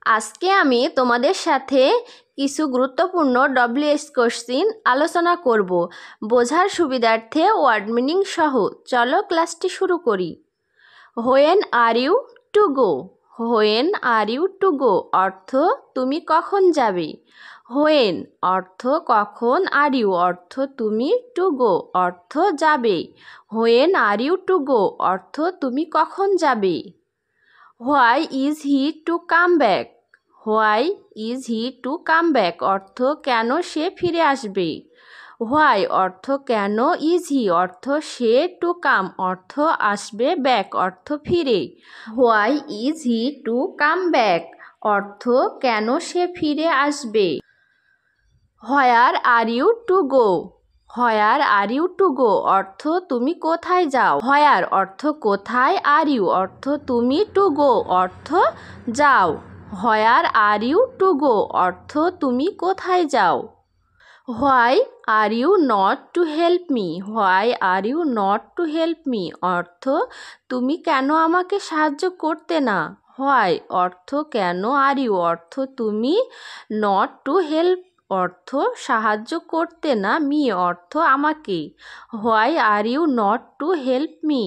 আজকে আমি তোমাদের সাথে কিছু গুরুত্বপূর্ণ WH কোশ্চেন আলোচনা করব। বোঝার সুবিধার্থে ওয়ার্ড মিনিং সহ চলো ক্লাসটি শুরু করি। When are you to go? When are you to go অর্থ তুমি কখন যাবে। হোয়েন অর্থ কখন, আর ইউ অর্থ তুমি, টু গো অর্থ যাবে। When are you to go অর্থ তুমি কখন যাবে। Why is he to come back? Why is he to come back অর্থ কেন সে ফিরে আসবে। হোয়াই অর্থ কেন, ইজ হি অর্থ সে, টু কাম অর্থ আসবে, ব্যাক অর্থ ফিরে। Why is he to come back অর্থ কেন সে ফিরে আসবে। Where are you to go? Where are you to go অর্থ তুমি কোথায় যাও। হোয়ার অর্থ কোথায়, আর ইউ অর্থ তুমি, টু গো অর্থ যাও। হোয়ার আর ইউ টু গো অর্থ তুমি কোথায় যাও। Why are you not to help me? Why are you not to help me অর্থ তুমি কেন আমাকে সাহায্য করতে না। হোয়াই অর্থ কেন, আর ইউ অর্থ তুমি, নট টু হেল্প অর্থ সাহায্য করতে না, মি অর্থ আমাকে। Why are you not to help me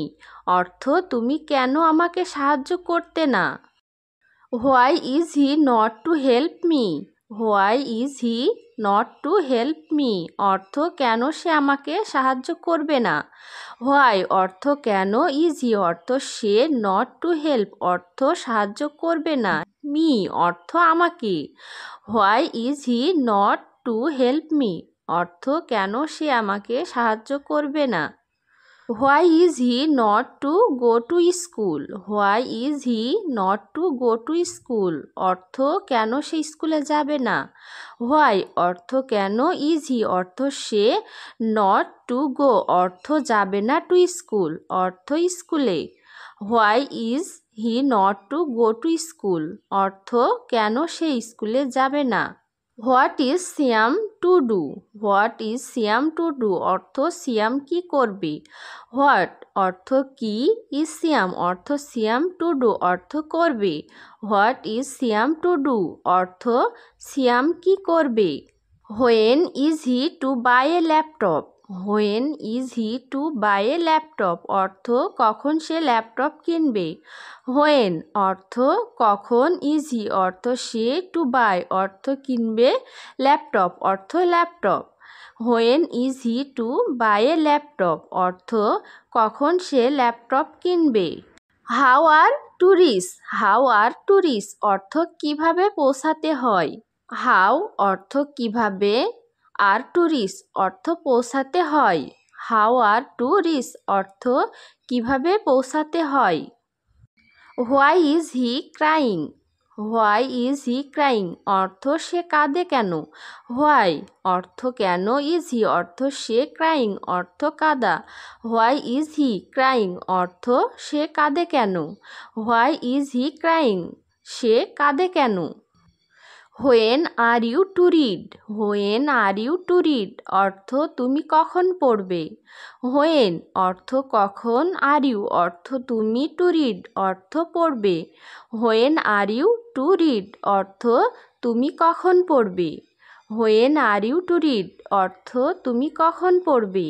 অর্থ তুমি কেন আমাকে সাহায্য করতে না। Why is he not to help me? Why is he not to help me অর্থ কেন সে আমাকে সাহায্য করবে না। হোয়াই অর্থ কেন, ইজ হি অর্থ সে, নট টু হেল্প অর্থ সাহায্য করবে না, মি অর্থ আমাকে। Why is he not to help me অর্থ কেন সে আমাকে সাহায্য করবে না। Why is he not to go to school? Why is he not to go to school অর্থ কেন সে স্কুলে যাবে না। হোয়াই অর্থ কেন, ইজ হি অর্থ সে, নট টু গো অর্থ যাবে না, টু স্কুল অর্থ স্কুলে। Why is he not to go to school অর্থ কেন সে স্কুলে যাবে না। What is Siam to do? What is Siam to do অর্থ সিয়াম কি করবে। হোয়াট অর্থ কি, ইজ সিয়াম অর্থ সিয়াম, টু ডু অর্থ করবে। What is Siam to do অর্থ সিয়াম কি করবে। When is he to buy a laptop? When is he to buy a laptop অর্থ কখন সে ল্যাপটপ কিনবে। হোয়েন অর্থ কখন, ইজ হি অর্থ সে, টু বাই অর্থ কিনবে, ল্যাপটপ অর্থ laptop. When is he to buy a laptop অর্থ কখন সে ল্যাপটপ কিনবে। How are to reach? How are to reach অর্থ কিভাবে পৌঁছাতে হয়। হাউ অর্থ কিভাবে, আর টু রিচ অর্থ পৌঁছাতে হয়। হাউ আর টু রিচ অর্থ কিভাবে পৌঁছাতে হয়। Why is he crying? Why is he crying অর্থ সে কাঁদে কেন। হোয়াই অর্থ কেন, ইজ হি অর্থ সে, ক্রাইং অর্থ কাঁদা। হোয়াই ইজ হি ক্রাইং অর্থ সে কাঁদে কেন। হোয়াই ইজ হি ক্রাইং সে কাঁদে কেন। When are you to read? When are you to read অর্থ তুমি কখন পড়বে। হোয়েন অর্থ কখন, আর ইউ অর্থ তুমি, টু রিড অর্থ পড়বে। When are you to read অর্থ তুমি কখন পড়বে। When are you to read অর্থ তুমি কখন পড়বে।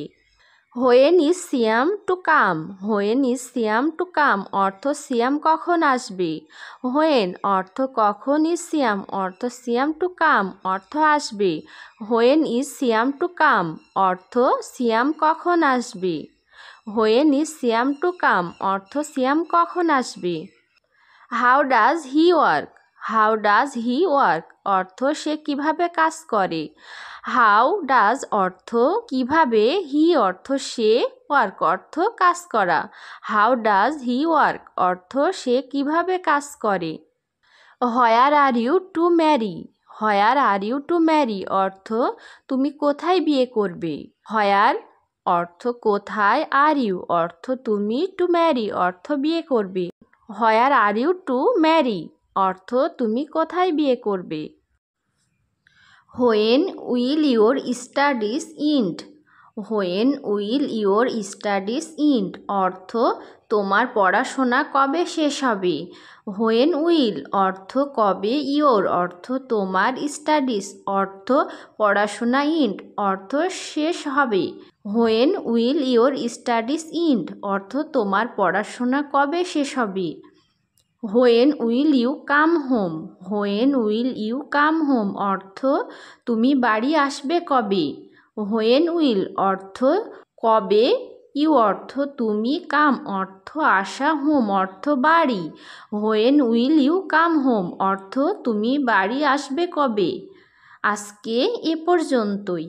When is Siam to come? When is Siam to come অর্থ সিয়াম কখন আসবে। হোয়েন অর্থ কখন, ইজ সিয়াম অর্থ সিয়াম, টু কাম অর্থ আসবে। When is Siam to come অর্থ সিয়াম কখন আসবে। When is Siam to come অর্থ সিয়াম কখন আসবে। How does he work? How does he work অর্থ সে কিভাবে কাজ করে। হাউ ডাজ অর্থ কিভাবে, হি অর্থ সে, ওয়ার্ক অর্থ কাজ করা। হাউ ডাজ হি ওয়ার্ক অর্থ সে কিভাবে কাজ করে। Where are you to marry? Where are you to marry অর্থ তুমি কোথায় বিয়ে করবে। হোয়ার অর্থ কোথায়, আর ইউ অর্থ তুমি, টু ম্যারি অর্থ বিয়ে করবে। Where are you to marry অর্থ তুমি কোথায় বিয়ে করবে। When will your studies end? When will your studies end অর্থ তোমার পড়াশোনা কবে শেষ হবে। হোয়েন উইল অর্থ কবে, ইয়োর অর্থ তোমার, স্টাডিজ অর্থ পড়াশোনা, এন্ড অর্থ শেষ হবে। When will your studies end অর্থ তোমার পড়াশোনা কবে শেষ হবে। When will you come home. When will you come home অর্থ তুমি বাড়ি আসবে কবে। হোয়েন উইল অর্থ কবে, ইউ অর্থ তুমি, কাম অর্থ আসা, হোম অর্থ বাড়ি। When will you come home অর্থ তুমি বাড়ি আসবে কবে। আজকে এ পর্যন্তই।